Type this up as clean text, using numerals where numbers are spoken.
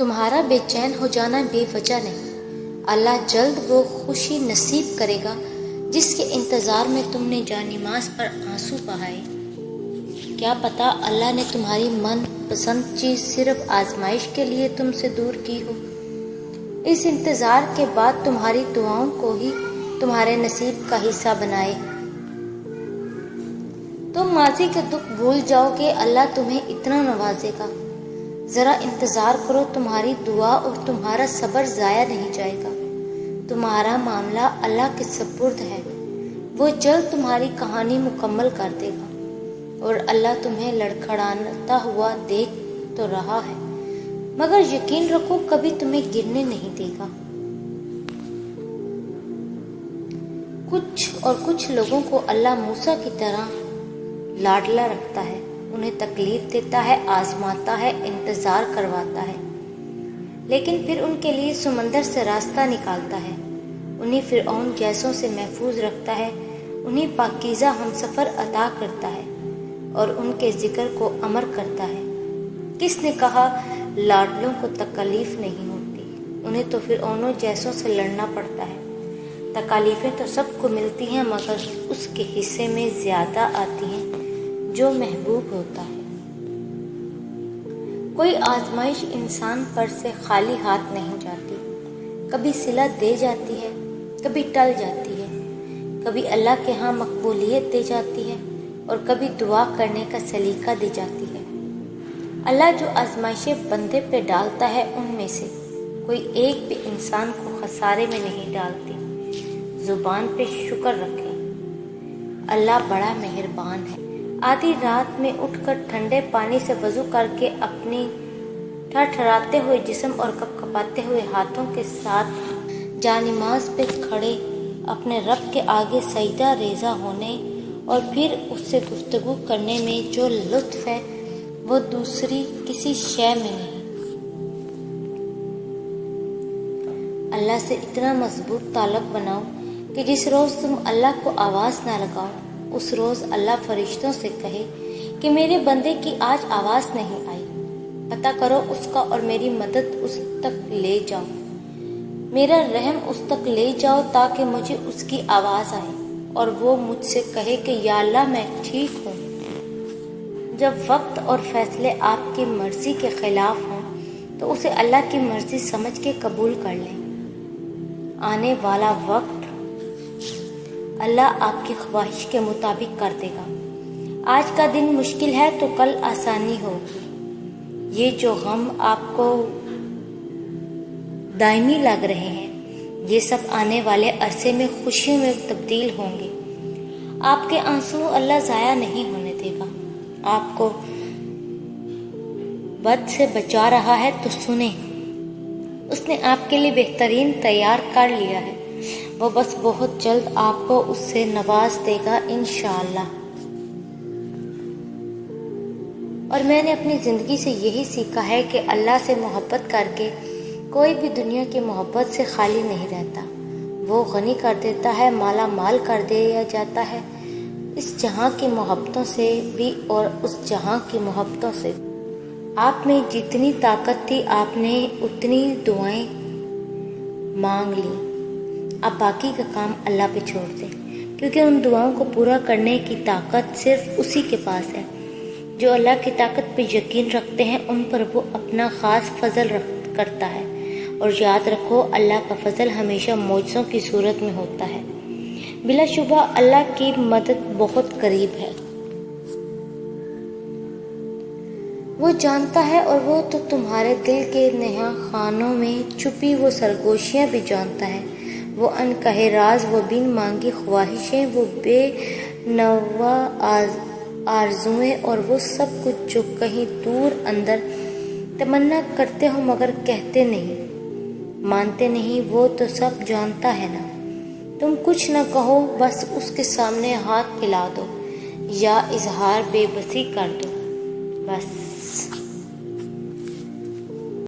تمہارا بے چین ہو جانا بے وجہ نہیں۔ اللہ جلد وہ خوشی نصیب کرے گا جس کے انتظار میں تم نے جانماز پر آنسو بہائے۔ کیا پتہ اللہ نے تمہاری من پسند چیز صرف آزمائش کے لیے تم سے دور کی ہو۔ اس انتظار کے بعد تمہاری دعاؤں کو ہی تمہارے نصیب کا حصہ بنائے۔ تم ماضی کے دکھ بھول جاؤ گے، اللہ تمہیں اتنا نوازے گا۔ ذرا انتظار کرو، تمہاری دعا اور تمہارا صبر ضائع نہیں جائے گا۔ تمہارا معاملہ اللہ کے سپرد ہے، وہ جلد تمہاری کہانی مکمل کر دے گا۔ اور اللہ تمہیں لڑکھڑاتا ہوا دیکھ تو رہا ہے، مگر یقین رکھو کبھی تمہیں گرنے نہیں دے گا۔ کچھ لوگوں کو اللہ موسیٰ کی طرح لاڈلا رکھتا ہے، انہیں تکلیف دیتا ہے، آزماتا ہے، انتظار کرواتا ہے، لیکن پھر ان کے لیے سمندر سے راستہ نکالتا ہے، انہیں فرعون جیسوں سے محفوظ رکھتا ہے، انہیں پاکیزہ ہمسفر عطا کرتا ہے اور ان کے ذکر کو امر کرتا ہے۔ کس نے کہا لاڈلوں کو تکلیف نہیں ہوتی؟ انہیں تو فرعونوں جیسوں سے لڑنا پڑتا ہے۔ تکالیفیں تو سب کو ملتی ہیں، مگر اس کے حصے میں زیادہ آتی ہیں جو محبوب ہوتا ہے۔ کوئی آزمائش انسان پر سے خالی ہاتھ نہیں جاتی، کبھی صلہ دے جاتی ہے، کبھی ٹل جاتی ہے، کبھی اللہ کے ہاں مقبولیت دے جاتی ہے اور کبھی دعا کرنے کا سلیقہ دے جاتی ہے۔ اللہ جو آزمائشیں بندے پہ ڈالتا ہے ان میں سے کوئی ایک بھی انسان کو خسارے میں نہیں ڈالتی۔ زبان پہ شکر رکھیں، اللہ بڑا مہربان ہے۔ آدھی رات میں اٹھ کر ٹھنڈے پانی سے وضو کر کے اپنی تھرتھراتے ہوئے جسم اور کپکپاتے ہوئے ہاتھوں کے ساتھ جانماز پہ کھڑے اپنے رب کے آگے سجدہ ریزہ ہونے اور پھر اس سے گفتگو کرنے میں جو لطف ہے وہ دوسری کسی شے میں نہیں۔ اللہ سے اتنا مضبوط تعلق بناؤ کہ جس روز تم اللہ کو آواز نہ لگاؤ اس روز اللہ فرشتوں سے کہے کہ میرے بندے کی آج آواز نہیں آئی، پتہ کرو اس کا اور میری مدد اس تک لے جاؤ، میرا رحم اس تک لے جاؤ تاکہ مجھے اس کی آواز آئے اور وہ مجھ سے کہے کہ یا اللہ میں ٹھیک ہوں۔ جب وقت اور فیصلے آپ کی مرضی کے خلاف ہوں تو اسے اللہ کی مرضی سمجھ کے قبول کر لیں۔ آنے والا وقت اللہ آپ کی خواہش کے مطابق کر دے گا۔ آج کا دن مشکل ہے تو کل آسانی ہوگی۔ یہ جو غم آپ کو دائمی لگ رہے ہیں یہ سب آنے والے عرصے میں خوشیوں میں تبدیل ہوں گے۔ آپ کے آنسو اللہ ضائع نہیں ہونے دے گا۔ آپ کو بد سے بچا رہا ہے تو سنیں، اس نے آپ کے لیے بہترین تیار کر لیا ہے، وہ بس بہت جلد آپ کو اس سے نواز دے گا انشاءاللہ۔ اور میں نے اپنی زندگی سے یہی سیکھا ہے کہ اللہ سے محبت کر کے کوئی بھی دنیا کی محبت سے خالی نہیں رہتا۔ وہ غنی کر دیتا ہے، مالا مال کر دیا جاتا ہے، اس جہاں کی محبتوں سے بھی اور اس جہاں کی محبتوں سے بھی۔ آپ میں جتنی طاقت تھی آپ نے اتنی دعائیں مانگ لی، اب باقی کا کام اللہ پہ چھوڑ دیں، کیونکہ ان دعاؤں کو پورا کرنے کی طاقت صرف اسی کے پاس ہے۔ جو اللہ کی طاقت پہ یقین رکھتے ہیں ان پر وہ اپنا خاص فضل کرتا ہے، اور یاد رکھو اللہ کا فضل ہمیشہ معجزوں کی صورت میں ہوتا ہے۔ بلا شبہ اللہ کی مدد بہت قریب ہے، وہ جانتا ہے، اور وہ تو تمہارے دل کے نہاں خانوں میں چھپی وہ سرگوشیاں بھی جانتا ہے، وہ انکہے راز، وہ بن مانگی خواہشیں، وہ بے نوا آرزوئیں، اور وہ سب کچھ جو کہیں دور اندر تمنا کرتے ہو مگر کہتے نہیں، مانتے نہیں، وہ تو سب جانتا ہے نا۔ تم کچھ نہ کہو، بس اس کے سامنے ہاتھ پھیلا دو یا اظہار بے بسی کر دو، بس۔